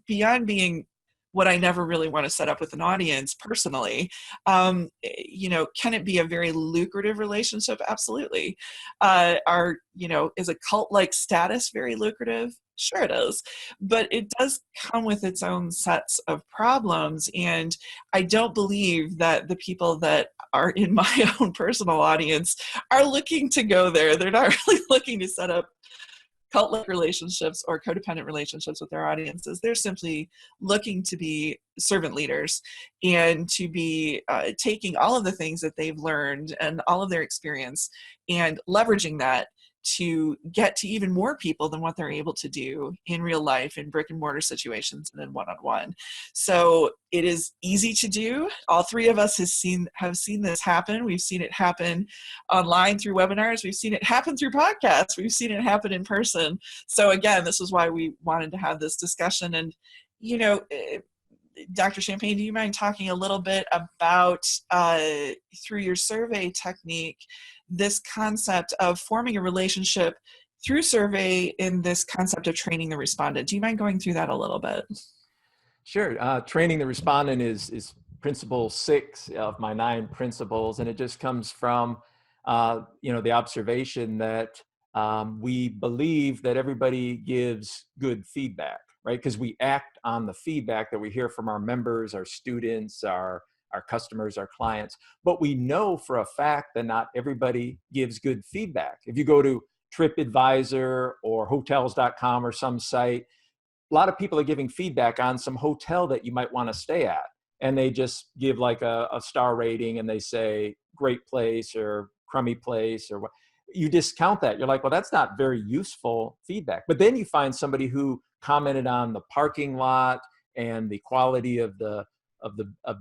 beyond being what I never really want to set up with an audience personally. Can it be a very lucrative relationship? Absolutely. Is a cult-like status very lucrative? Sure it is. But it does come with its own sets of problems. And I don't believe that the people that are in my own personal audience are looking to go there. They're not really looking to set up cult-like relationships or codependent relationships with their audiences. They're simply looking to be servant leaders and to be taking all of the things that they've learned and all of their experience and leveraging that to get to even more people than what they're able to do in real life, in brick and mortar situations and in one-on-one. So it is easy to do. All three of us have seen this happen. We've seen it happen online through webinars. We've seen it happen through podcasts. We've seen it happen in person. So again, this is why we wanted to have this discussion. And, Dr. Champagne, do you mind talking a little bit about, through your survey technique, this concept of forming a relationship through survey in this concept of training the respondent? Do you mind going through that a little bit? Sure. Training the respondent is principle 6 of my 9 principles, and it just comes from, the observation that we believe that everybody gives good feedback, right? Because we act on the feedback that we hear from our members, our students, our customers, our clients. But we know for a fact that not everybody gives good feedback. If you go to TripAdvisor or hotels.com or some site, a lot of people are giving feedback on some hotel that you might want to stay at. And they just give like a star rating and they say, great place or crummy place or what. You discount that. You're like, well, that's not very useful feedback. But then you find somebody who commented on the parking lot and the quality of the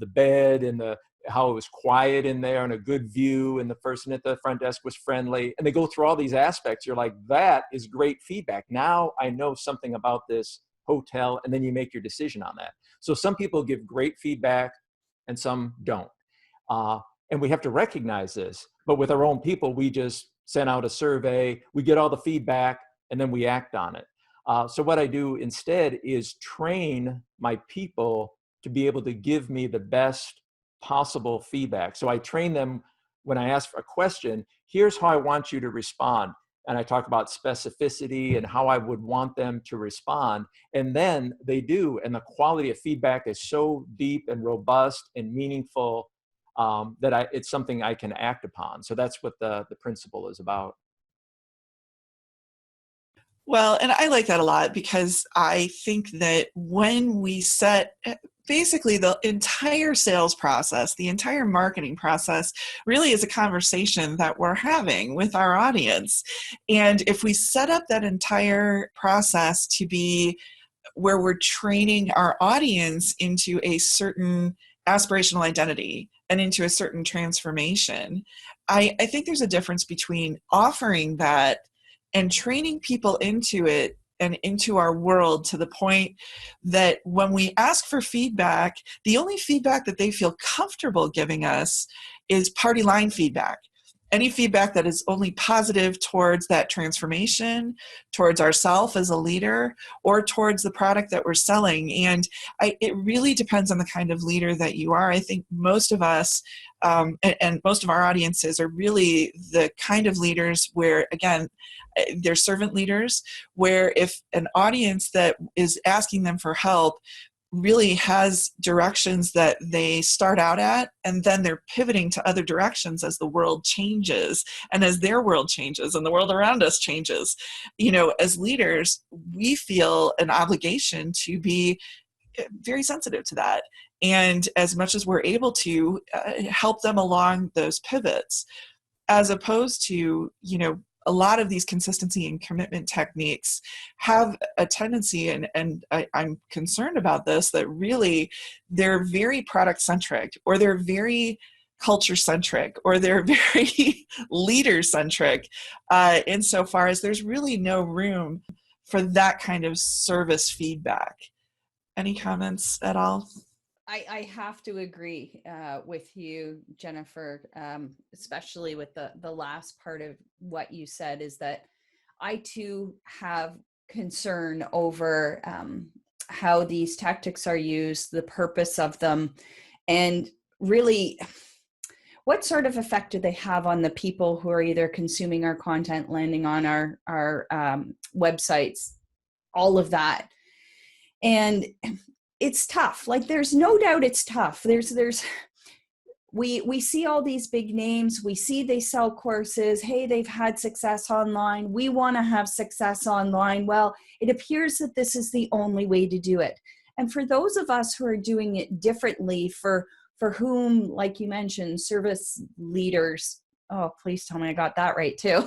bed and how it was quiet in there and a good view and the person at the front desk was friendly. And they go through all these aspects. You're like, that is great feedback. Now I know something about this hotel, and then you make your decision on that. So some people give great feedback and some don't. And we have to recognize this. But with our own people, we just send out a survey, we get all the feedback, and then we act on it. So what I do instead is train my people to be able to give me the best possible feedback. So I train them when I ask for a question, here's how I want you to respond. And I talk about specificity and how I would want them to respond. And then they do. And the quality of feedback is so deep and robust and meaningful that it's something I can act upon. So that's what the principle is about. Well, and I like that a lot because I think that when we set basically the entire sales process, the entire marketing process really is a conversation that we're having with our audience. And if we set up that entire process to be where we're training our audience into a certain aspirational identity and into a certain transformation, I think there's a difference between offering that and training people into it and into our world to the point that when we ask for feedback, the only feedback that they feel comfortable giving us is party line feedback. Any feedback that is only positive towards that transformation, towards ourselves as a leader, or towards the product that we're selling. And it really depends on the kind of leader that you are. I think most of us and most of our audiences are really the kind of leaders where, again, they're servant leaders, where if an audience that is asking them for help really has directions that they start out at, and then they're pivoting to other directions as the world changes and as their world changes and the world around us changes. As leaders, we feel an obligation to be very sensitive to that. And as much as we're able to help them along those pivots, as opposed to, a lot of these consistency and commitment techniques have a tendency, and I'm concerned about this, that really they're very product centric, or they're very culture centric, or they're very leader centric, insofar as there's really no room for that kind of service feedback. Any comments at all? I have to agree with you, Jennifer, especially with the last part of what you said, is that I too have concern over how these tactics are used, the purpose of them, and really what sort of effect do they have on the people who are either consuming our content, landing on our websites, all of that. And it's tough. Like, there's no doubt it's tough. We're we see all these big names. We see they sell courses. Hey, they've had success online. We want to have success online. Well, it appears that this is the only way to do it. And for those of us who are doing it differently, for whom, like you mentioned, service leaders, oh, please tell me I got that right too.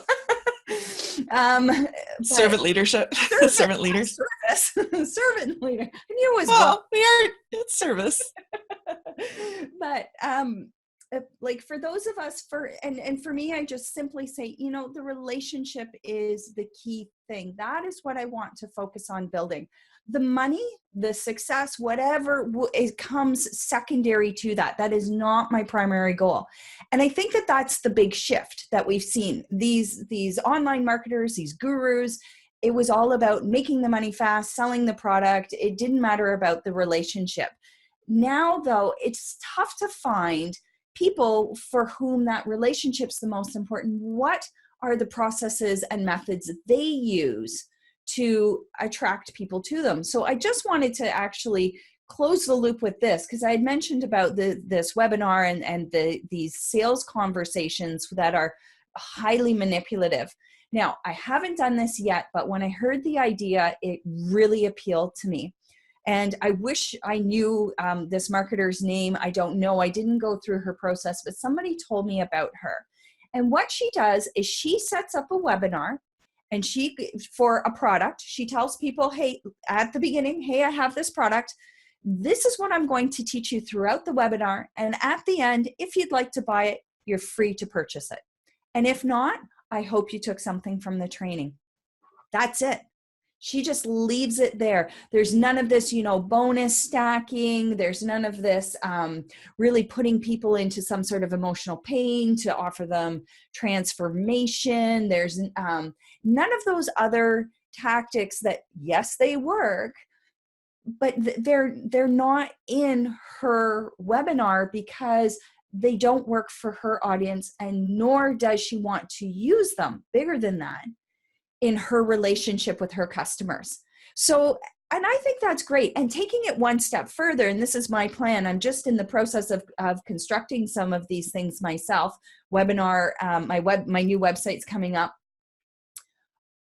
Servant leadership. Servant leaders. Service. Servant leader. I knew it was well, we are it's service. But like for those of us, and for me, I just simply say, the relationship is the key thing. That is what I want to focus on building. The money, the success, whatever it comes secondary to that. That is not my primary goal. And I think that that's the big shift that we've seen. These online marketers, these gurus, it was all about making the money fast, selling the product. It didn't matter about the relationship. Now, though, it's tough to find people for whom that relationship's the most important. What are the processes and methods that they use to attract people to them? So I just wanted to actually close the loop with this, because I had mentioned about this webinar and these sales conversations that are highly manipulative. Now, I haven't done this yet, but when I heard the idea, it really appealed to me. And I wish I knew this marketer's name. I don't know. I didn't go through her process, but somebody told me about her. And what she does is she sets up a webinar, and for a product, she tells people, hey, at the beginning, hey, I have this product. This is what I'm going to teach you throughout the webinar. And at the end, if you'd like to buy it, you're free to purchase it. And if not, I hope you took something from the training. That's it. She just leaves it there. There's none of this, bonus stacking. There's none of this really putting people into some sort of emotional pain to offer them transformation. There's none of those other tactics that, yes, they work, but they're not in her webinar because they don't work for her audience, and nor does she want to use them, bigger than that, in her relationship with her customers. So, and I think that's great. And taking it one step further, and this is my plan, I'm just in the process of constructing some of these things myself. Webinar, my new website's coming up.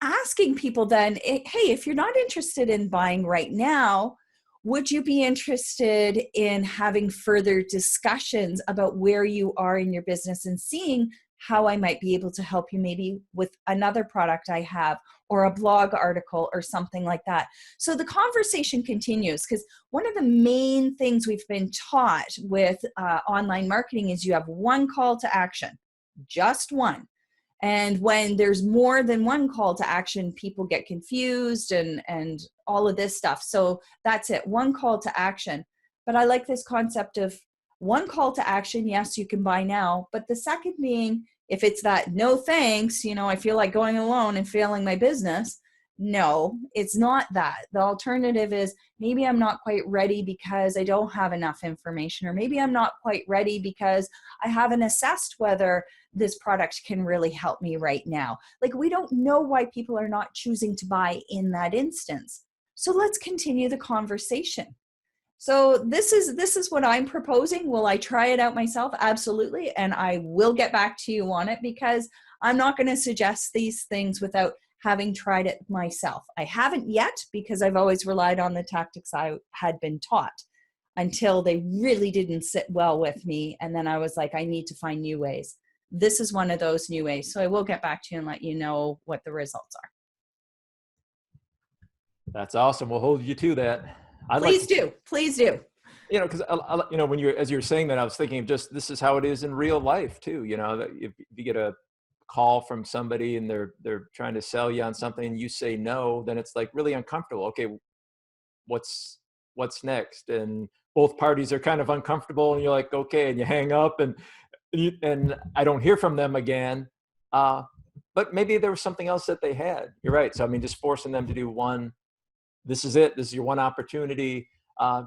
Asking people then, hey, if you're not interested in buying right now, would you be interested in having further discussions about where you are in your business and seeing how I might be able to help you maybe with another product I have, or a blog article or something like that. So the conversation continues, because one of the main things we've been taught with online marketing is you have one call to action, just one. And when there's more than one call to action, people get confused and all of this stuff. So that's it, one call to action. But I like this concept of one call to action. Yes, you can buy now. But the second being, if it's that no thanks, I feel like going alone and failing my business. No, it's not that. The alternative is maybe I'm not quite ready because I don't have enough information, or maybe I'm not quite ready because I haven't assessed whether this product can really help me right now. Like, we don't know why people are not choosing to buy in that instance. So let's continue the conversation. So this is what I'm proposing. Will I try it out myself? Absolutely. And I will get back to you on it, because I'm not going to suggest these things without having tried it myself. I haven't yet, because I've always relied on the tactics I had been taught until they really didn't sit well with me. And then I was like, I need to find new ways. This is one of those new ways. So I will get back to you and let you know what the results are. That's awesome. We'll hold you to that. Please do. Because when as you're saying that, I was thinking of just, this is how it is in real life too. That if you get a call from somebody and they're trying to sell you on something and you say no, then it's like really uncomfortable. Okay, what's next? And both parties are kind of uncomfortable, and you're like, okay, and you hang up, and I don't hear from them again. But maybe there was something else that they had. You're right. So just forcing them to do one. This is it. This is your one opportunity.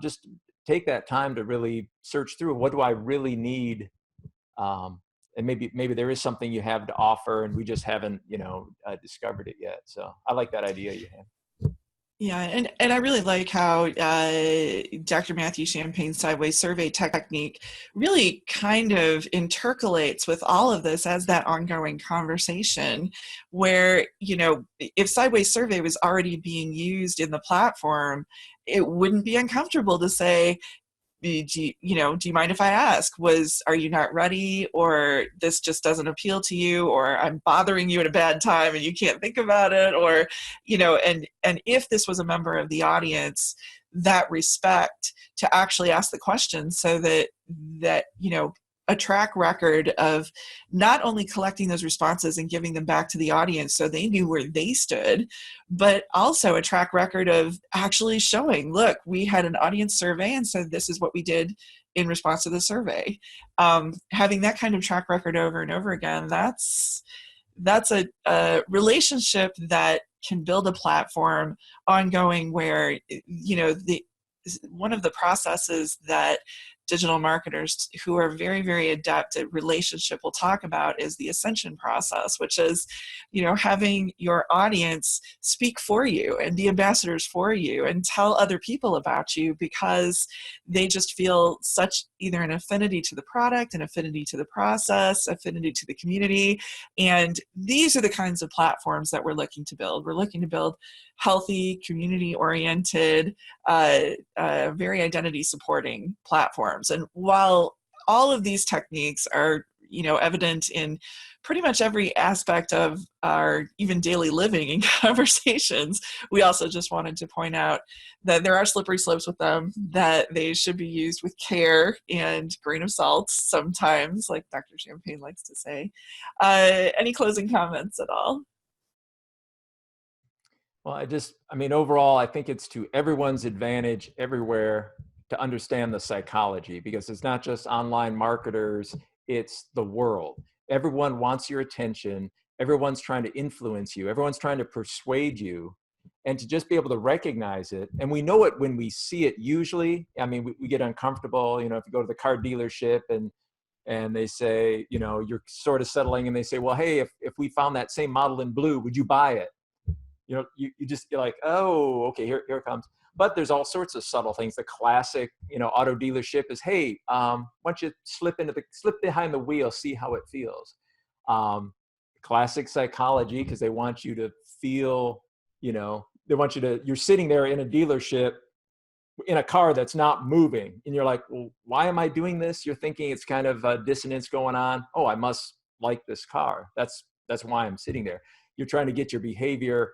Just take that time to really search through, what do I really need? And maybe there is something you have to offer, and we just haven't, discovered it yet. So I like that idea you have. Yeah, and I really like how Dr. Matthew Champagne's sideways survey technique really kind of intercalates with all of this as that ongoing conversation where, if sideways survey was already being used in the platform, it wouldn't be uncomfortable to say, do you mind if I ask, are you not ready, or this just doesn't appeal to you, or I'm bothering you at a bad time and you can't think about it, or, and if this was a member of the audience, that respect to actually ask the question so that a track record of not only collecting those responses and giving them back to the audience so they knew where they stood, but also a track record of actually showing, look, we had an audience survey and so this is what we did in response to the survey. Having that kind of track record over and over again, that's a relationship that can build a platform ongoing where, one of the processes that digital marketers who are very, very adept at relationship will talk about is the ascension process, which is, having your audience speak for you and be ambassadors for you and tell other people about you because they just feel such either an affinity to the product, an affinity to the process, affinity to the community. And these are the kinds of platforms that we're looking to build. We're looking to build healthy, community-oriented, very identity-supporting platforms. And while all of these techniques are, evident in pretty much every aspect of our even daily living and conversations, we also just wanted to point out that there are slippery slopes with them, that they should be used with care and grain of salt sometimes, like Dr. Champagne likes to say. Any closing comments at all? Well, overall, I think it's to everyone's advantage everywhere to understand the psychology, because it's not just online marketers, it's the world. Everyone wants your attention. Everyone's trying to influence you. Everyone's trying to persuade you, and to just be able to recognize it. And we know it when we see it usually. We get uncomfortable, if you go to the car dealership and they say, you're sort of settling and they say, well, hey, if we found that same model in blue, would you buy it? You're like, oh, okay, here it comes. But there's all sorts of subtle things. The classic, auto dealership is, hey, why don't you slip behind the wheel, see how it feels. Classic psychology, because they want you to feel, you're sitting there in a dealership in a car that's not moving. And you're like, well, why am I doing this? You're thinking it's kind of a dissonance going on. Oh, I must like this car. That's why I'm sitting there. You're trying to get your behavior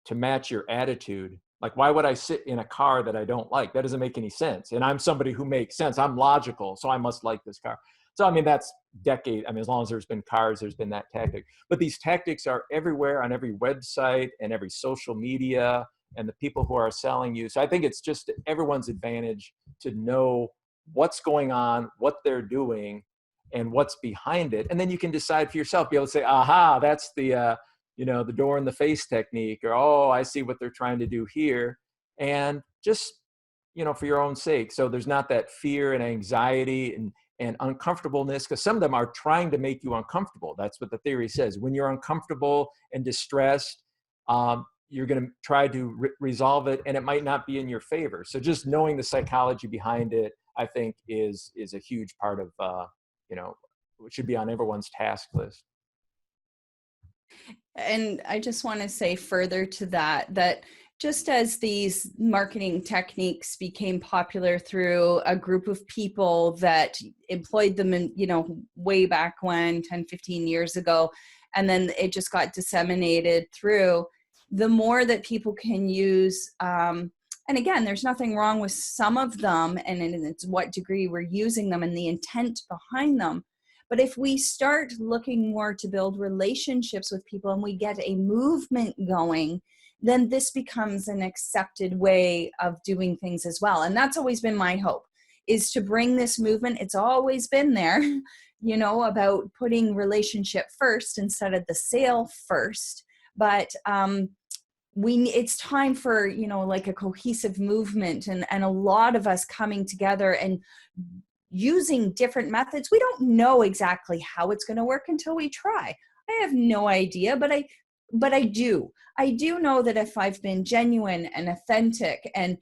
to match your attitude. Like, why would I sit in a car that I don't like? That doesn't make any sense. And I'm somebody who makes sense. I'm logical, so I must like this car. So, that's as long as there's been cars, there's been that tactic. But these tactics are everywhere on every website and every social media and the people who are selling you. So I think it's just everyone's advantage to know what's going on, what they're doing, and what's behind it. And then you can decide for yourself, be able to say, aha, that's the door in the face technique, or, oh, I see what they're trying to do here. And just, for your own sake. So there's not that fear and anxiety and uncomfortableness, because some of them are trying to make you uncomfortable. That's what the theory says. When you're uncomfortable and distressed, you're going to try to resolve it, and it might not be in your favor. So just knowing the psychology behind it, I think is a huge part of, it should be on everyone's task list. And I just want to say further to that just as these marketing techniques became popular through a group of people that employed them in, way back when, 10, 15 years ago, and then it just got disseminated through, the more that people can use, and again, there's nothing wrong with some of them, and it's what degree we're using them and the intent behind them. But if we start looking more to build relationships with people and we get a movement going, then this becomes an accepted way of doing things as well. And that's always been my hope, is to bring this movement. It's always been there, about putting relationship first instead of the sale first. But it's time for, like a cohesive movement and a lot of us coming together and using different methods. We don't know exactly how it's going to work until we try. I have no idea, but but I do know that if I've been genuine and authentic and,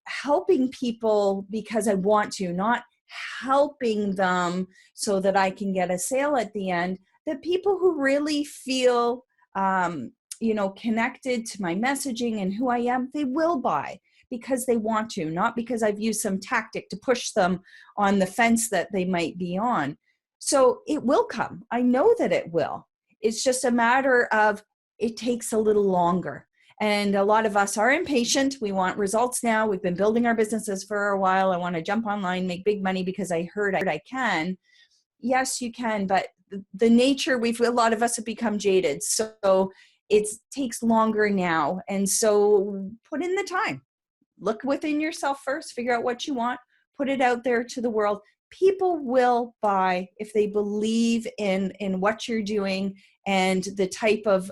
helping people because I want to, not helping them so that I can get a sale at the end, that people who really feel, connected to my messaging and who I am, they will buy because they want to, not because I've used some tactic to push them on the fence that they might be on. So it will come. I know that it will. It's just a matter of it takes a little longer. And a lot of us are impatient. We want results now. We've been building our businesses for a while. I want to jump online, make big money because I heard I can. Yes, you can. But the nature, a lot of us have become jaded. So it takes longer now. And so put in the time. Look within yourself first, figure out what you want, put it out there to the world. People will buy if they believe in what you're doing and the type of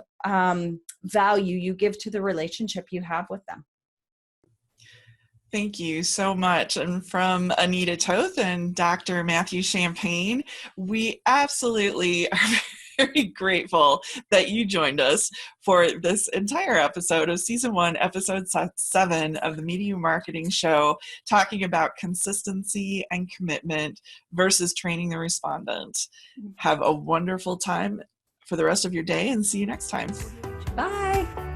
value you give to the relationship you have with them. Thank you so much. And from Anita Toth and Dr. Matthew Champagne, we absolutely are very grateful that you joined us for this entire episode of Season 1, Episode 7 of the Media Marketing Show, talking about consistency and commitment versus training the respondent. Have a wonderful time for the rest of your day and see you next time. Bye.